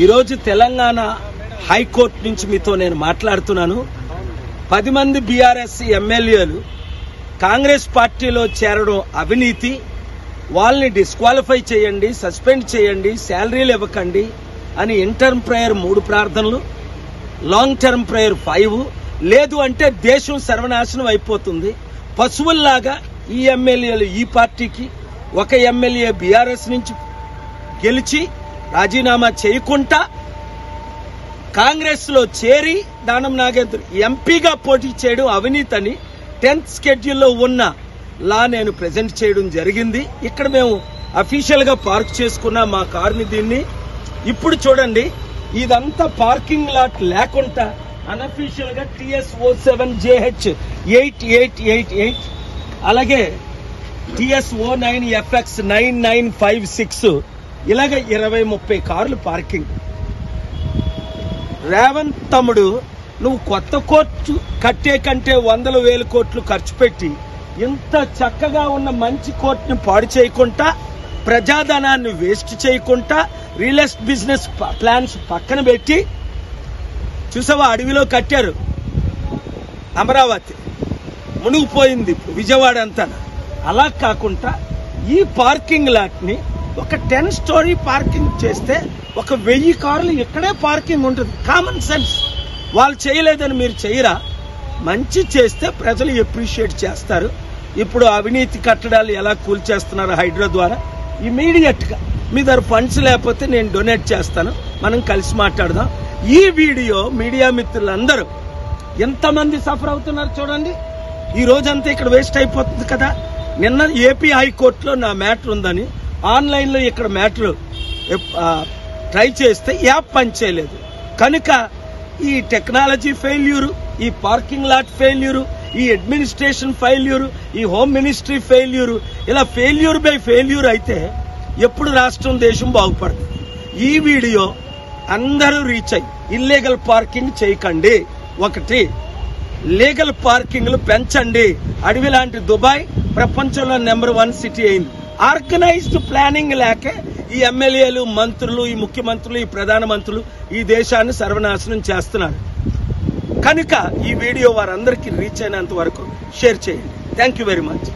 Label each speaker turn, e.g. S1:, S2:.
S1: ఈరోజు తెలంగాణ హైకోర్టు నుంచి మీతో నేను మాట్లాడుతున్నాను. 10 మంది బీఆర్ఎస్ ఎమ్మెల్యేలు కాంగ్రెస్ పార్టీలో చేరడం అవినీతి. వాళ్ళని డిస్క్వాలిఫై చేయండి, సస్పెండ్ చేయండి, శాలరీలు ఇవ్వకండి అని ఇంటర్మ్ ప్రేయర్ 3 ప్రార్థనలు, లాంగ్ టర్మ్ ప్రేయర్ 5. లేదు అంటే దేశం సర్వనాశనం అయిపోతుంది. పశువుల్లాగా ఈ ఎమ్మెల్యేలు ఈ పార్టీకి, ఒక ఎమ్మెల్యే బీఆర్ఎస్ నుంచి గెలిచి రాజీనామా చేయకుండా కాంగ్రెస్ లో చేరి దానం నాగేంద్ర ఎంపీగా పోటీ చేయడం అవినీతి అని 10th షెడ్యూల్లో ఉన్న లా నేను ప్రెజెంట్ చేయడం జరిగింది. ఇక్కడ మేము అఫీషియల్ గా పార్క్ చేసుకున్న మా కారుని దీన్ని ఇప్పుడు చూడండి. ఇదంతా పార్కింగ్ లాట్ లేకుండా అన్అఫీషియల్ గా TS07JH 8888 అలాగే TS09FX 9956 ఇలాగ 20-30 కార్లు పార్కింగ్. రేవంత్ తమ్ముడు, నువ్వు కొత్త కోర్టు కట్టే కంటే 100,000 కోట్లు ఖర్చు పెట్టి ఇంత చక్కగా ఉన్న మంచి కోర్టుని పాడు చేయకుండా, ప్రజాధనాన్ని వేస్ట్ చేయకుండా, రియల్ ఎస్టేట్ బిజినెస్ ప్లాన్స్ పక్కన పెట్టి చూసావా, అడవిలో కట్టారు. అమరావతి మునిగిపోయింది, విజయవాడ అంతా. అలా కాకుండా ఈ పార్కింగ్ లాట్ ని ఒక 10 స్టోరీ పార్కింగ్ చేస్తే 1000 కార్లు ఇక్కడే పార్కింగ్ ఉంటుంది. Common sense. వాళ్ళు చేయలేదని మీరు చేయరా? మంచి చేస్తే ప్రజలు అప్రిషియేట్ చేస్తారు. ఇప్పుడు అవినీతి కట్టడాలు ఎలా కూల్చేస్తున్నారు హైడ్రో ద్వారా, ఇమీడియట్ గా మీ దగ్గర ఫండ్స్ లేకపోతే నేను డొనేట్ చేస్తాను, మనం కలిసి మాట్లాడదాం. ఈ వీడియో మీడియా మిత్రులందరూ ఎంతమంది సఫర్ అవుతున్నారు చూడండి. ఈ రోజంతా ఇక్కడ వేస్ట్ అయిపోతుంది కదా. నిన్న ఏపీ హైకోర్టులో నా మ్యాటర్ ఉందని ఆన్లైన్ లో ఇక్కడ మ్యాటర్ ట్రై చేస్తే యాప్ పనిచేయలేదు. కనుక ఈ టెక్నాలజీ ఫెయిల్యూరు, ఈ పార్కింగ్ లాట్ ఫెయిల్యూరు, ఈ అడ్మినిస్ట్రేషన్ ఫెయిల్యూరు, ఈ హోమ్ మినిస్ట్రీ ఫెయిల్యూరు, ఇలా ఫెయిల్యూర్ బై ఫెయిల్యూర్ అయితే ఎప్పుడు రాష్ట్రం దేశం బాగుపడుతుంది. ఈ వీడియో అందరూ రీచ్ అయ్యి ఇల్లీగల్ పార్కింగ్ చేయకండి. 1, లీగల్ పార్కింగ్లు పెంచండి. అడవి లాంటి దుబాయ్ ప్రపంచంలో నెంబర్ 1 సిటీ అయింది. ఆర్గనైజ్డ్ ప్లానింగ్ లేకే ఈ ఎమ్మెల్యేలు, మంత్రులు, ఈ ముఖ్యమంత్రులు, ఈ ప్రధానమంత్రులు ఈ దేశాన్ని సర్వనాశనం చేస్తున్నారు. కనుక ఈ వీడియో వారందరికీ రీచ్ అయినంత వరకు షేర్ చేయండి. Thank you very much.